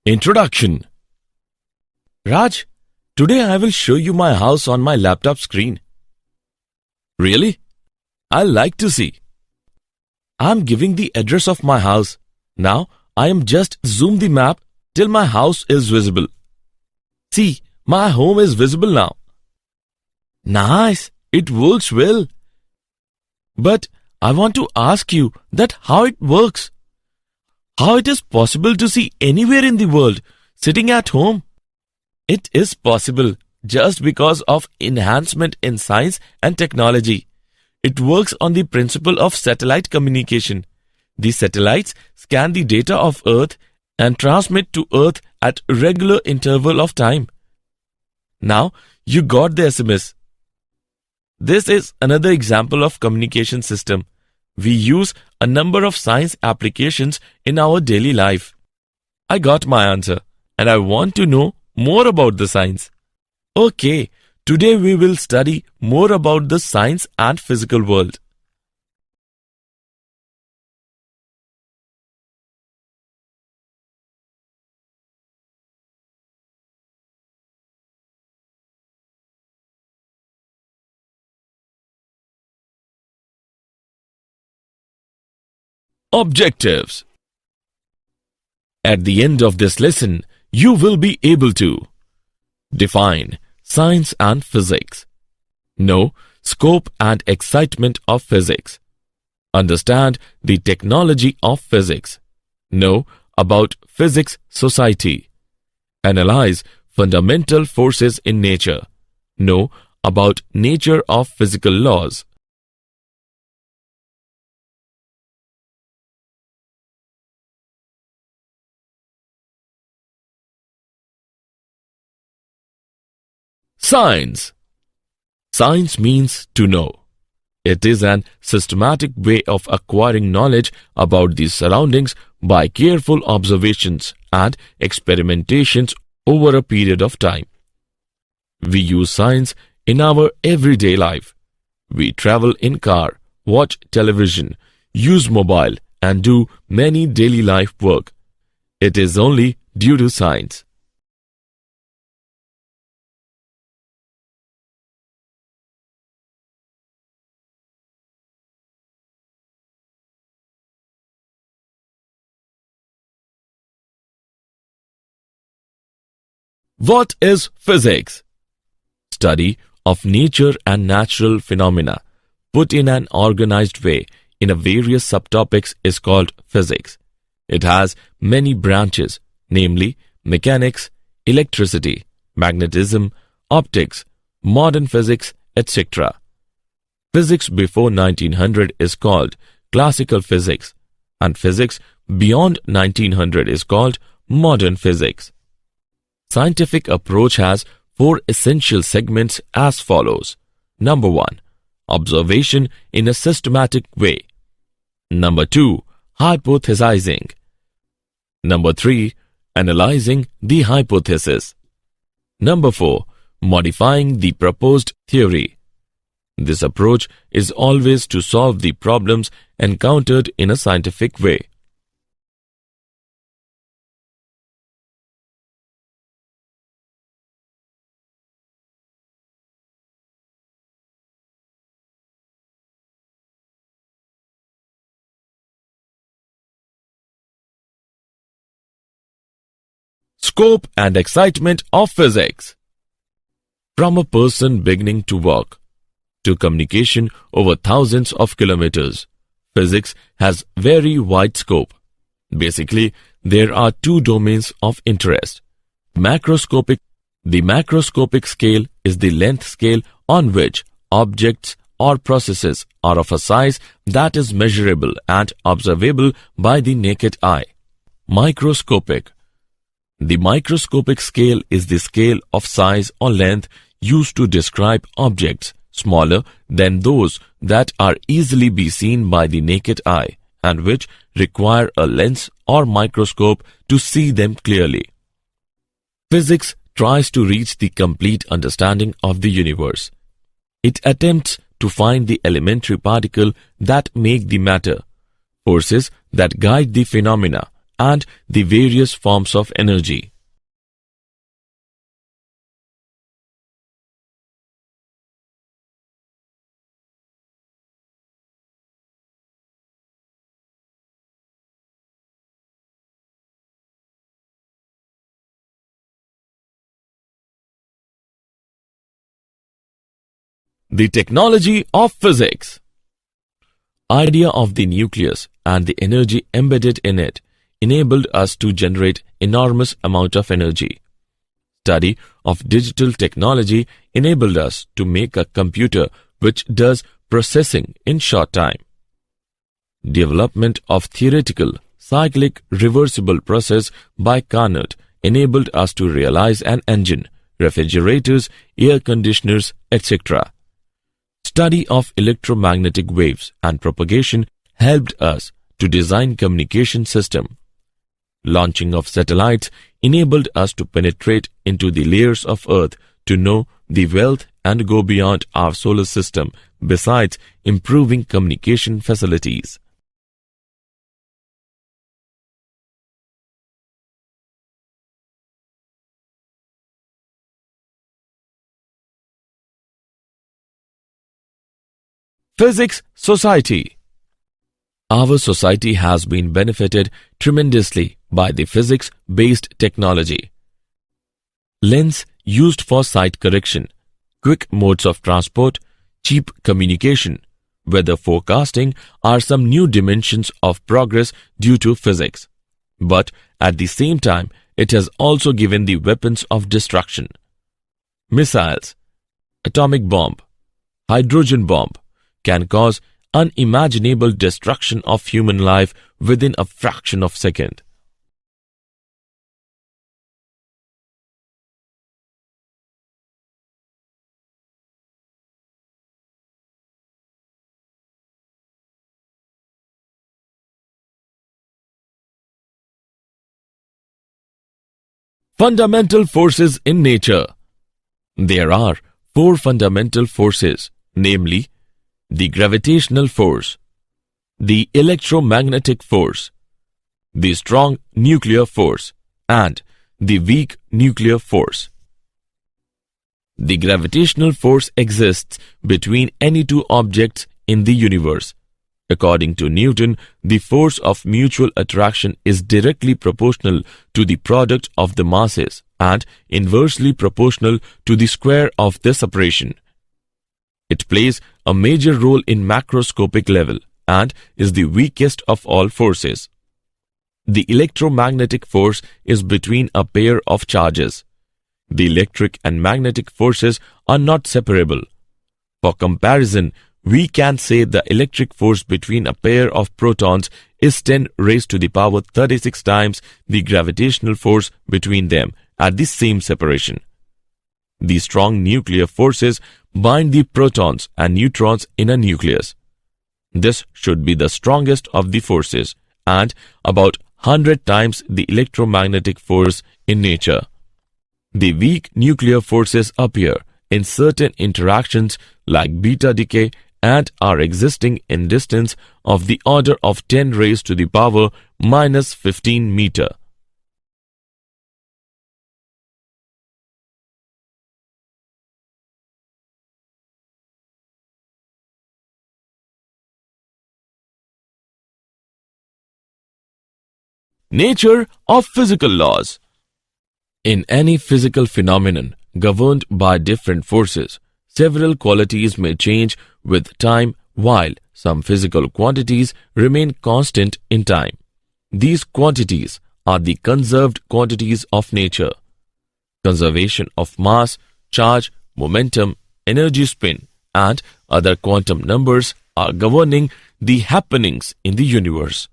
Introduction. Raj, today I will show you my house on my laptop screen. Really? I'll like to see. I'm giving the address of my house. Now I am just zoom the map till my house is visible. See, my home is visible now. Nice, it works well. But I want to ask you that how it works. How it is possible to see anywhere in the world sitting at home? It is possible just because of enhancement in science and technology. It works on the principle of satellite communication. The satellites scan the data of Earth and transmit to Earth at regular interval of time. Now you got the SMS. This is another example of communication system. We use a number of science applications in our daily life. I got my answer and I want to know more about the science. Okay, today we will study more about the science and physical world. Objectives. At the end of this lesson, you will be able to define science and physics, know scope and excitement of physics, understand the technology of physics, know about physics society, analyze fundamental forces in nature, know about nature of physical laws. Science. Science means to know. It is an systematic way of acquiring knowledge about the surroundings by careful observations and experimentations over a period of time. We use science in our everyday life. We travel in car, watch television, use mobile and do many daily life work. It is only due to science. What is physics? Study of nature and natural phenomena put in an organized way in a various subtopics is called physics. It has many branches, namely mechanics, electricity, magnetism, optics, modern physics, etc. Physics before 1900 is called classical physics, and physics beyond 1900 is called modern physics. Scientific approach has four essential segments as follows. Number 1. Observation in a systematic way. Number 2. Hypothesizing. Number 3. Analyzing the hypothesis. Number 4. Modifying the proposed theory. This approach is always to solve the problems encountered in a scientific way. Scope and excitement of physics. From a person beginning to walk to communication over thousands of kilometers, physics has very wide scope. Basically, there are two domains of interest. Macroscopic. The macroscopic scale is the length scale on which objects or processes are of a size that is measurable and observable by the naked eye. Microscopic. The microscopic scale is the scale of size or length used to describe objects smaller than those that are easily be seen by the naked eye and which require a lens or microscope to see them clearly. Physics tries to reach the complete understanding of the universe. It attempts to find the elementary particle that make the matter, forces that guide the phenomena, and the various forms of energy. The technology of physics. Idea of the nucleus and the energy embedded in it enabled us to generate enormous amount of energy. Study of digital technology enabled us to make a computer which does processing in short time. Development of theoretical cyclic reversible process by Carnot enabled us to realize an engine, refrigerators, air conditioners, etc. Study of electromagnetic waves and propagation helped us to design communication system. Launching of satellites enabled us to penetrate into the layers of Earth to know the wealth and go beyond our solar system, besides improving communication facilities. Physics Society. Our society has been benefited tremendously by the physics-based technology. Lens used for sight correction, quick modes of transport, cheap communication, weather forecasting are some new dimensions of progress due to physics. But at the same time, it has also given the weapons of destruction. Missiles, atomic bomb, hydrogen bomb can cause unimaginable destruction of human life within a fraction of a second. Fundamental forces in nature. There are four fundamental forces, namely the gravitational force, the electromagnetic force, the strong nuclear force, and the weak nuclear force. The gravitational force exists between any two objects in the universe. According to Newton, the force of mutual attraction is directly proportional to the product of the masses and inversely proportional to the square of the separation. It plays a major role in macroscopic level and is the weakest of all forces. The electromagnetic force is between a pair of charges. The electric and magnetic forces are not separable. For comparison, we can say the electric force between a pair of protons is 10 raised to the power 36 times the gravitational force between them at the same separation. The strong nuclear forces bind the protons and neutrons in a nucleus. This should be the strongest of the forces and about 100 times the electromagnetic force in nature. The weak nuclear forces appear in certain interactions like beta decay and are existing in distance of the order of 10 raised to the power minus 15 meter. Nature of physical laws. In any physical phenomenon governed by different forces, several qualities may change with time while some physical quantities remain constant in time. These quantities are the conserved quantities of nature. Conservation of mass, charge, momentum, energy spin, and other quantum numbers are governing the happenings in the universe.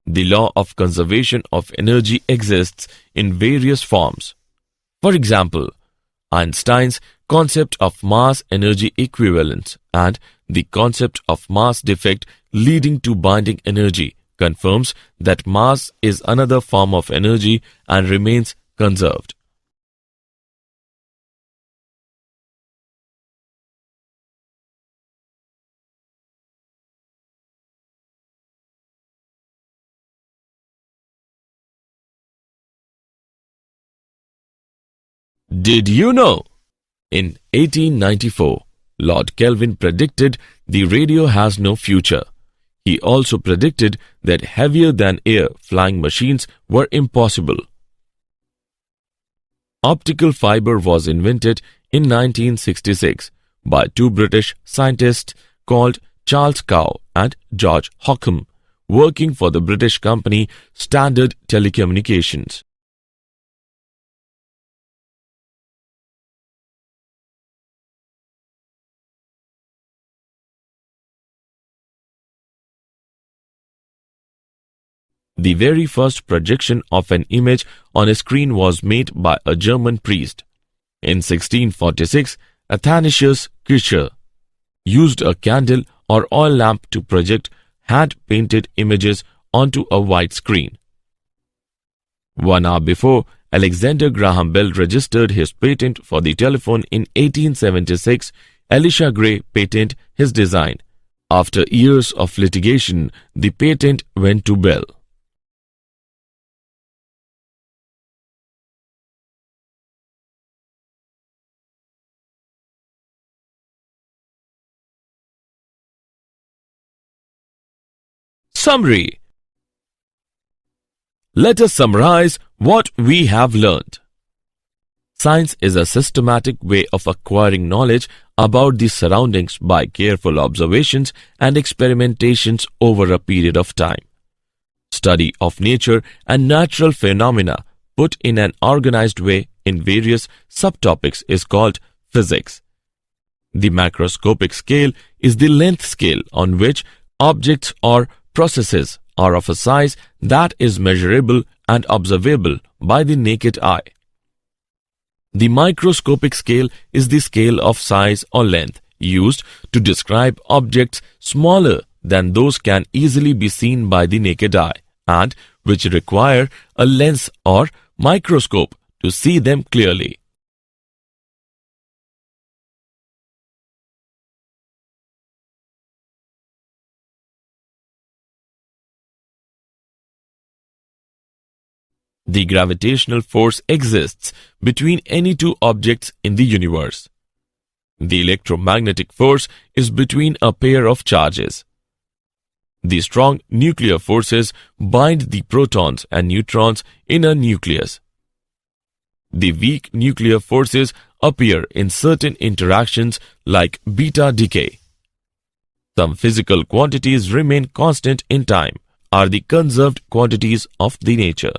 The law of conservation of energy exists in various forms. For example, Einstein's concept of mass-energy equivalence and the concept of mass defect leading to binding energy confirms that mass is another form of energy and remains conserved. Did you know? In 1894, Lord Kelvin predicted the radio has no future. He also predicted that heavier-than-air flying machines were impossible. Optical fiber was invented in 1966 by two British scientists called Charles Cow and George Hockham, working for the British company Standard Telecommunications. The very first projection of an image on a screen was made by a German priest. In 1646, Athanasius Kircher used a candle or oil lamp to project hand-painted images onto a white screen. 1 hour before, Alexander Graham Bell registered his patent for the telephone in 1876, Elisha Gray patented his design. After years of litigation, the patent went to Bell. Summary. Let us summarize what we have learned. Science is a systematic way of acquiring knowledge about the surroundings by careful observations and experimentations over a period of time. Study of nature and natural phenomena put in an organized way in various subtopics is called physics. The macroscopic scale is the length scale on which objects or processes are of a size that is measurable and observable by the naked eye. The microscopic scale is the scale of size or length used to describe objects smaller than those can easily be seen by the naked eye and which require a lens or microscope to see them clearly. The gravitational force exists between any two objects in the universe. The electromagnetic force is between a pair of charges. The strong nuclear forces bind the protons and neutrons in a nucleus. The weak nuclear forces appear in certain interactions like beta decay. Some physical quantities remain constant in time, are the conserved quantities of the nature.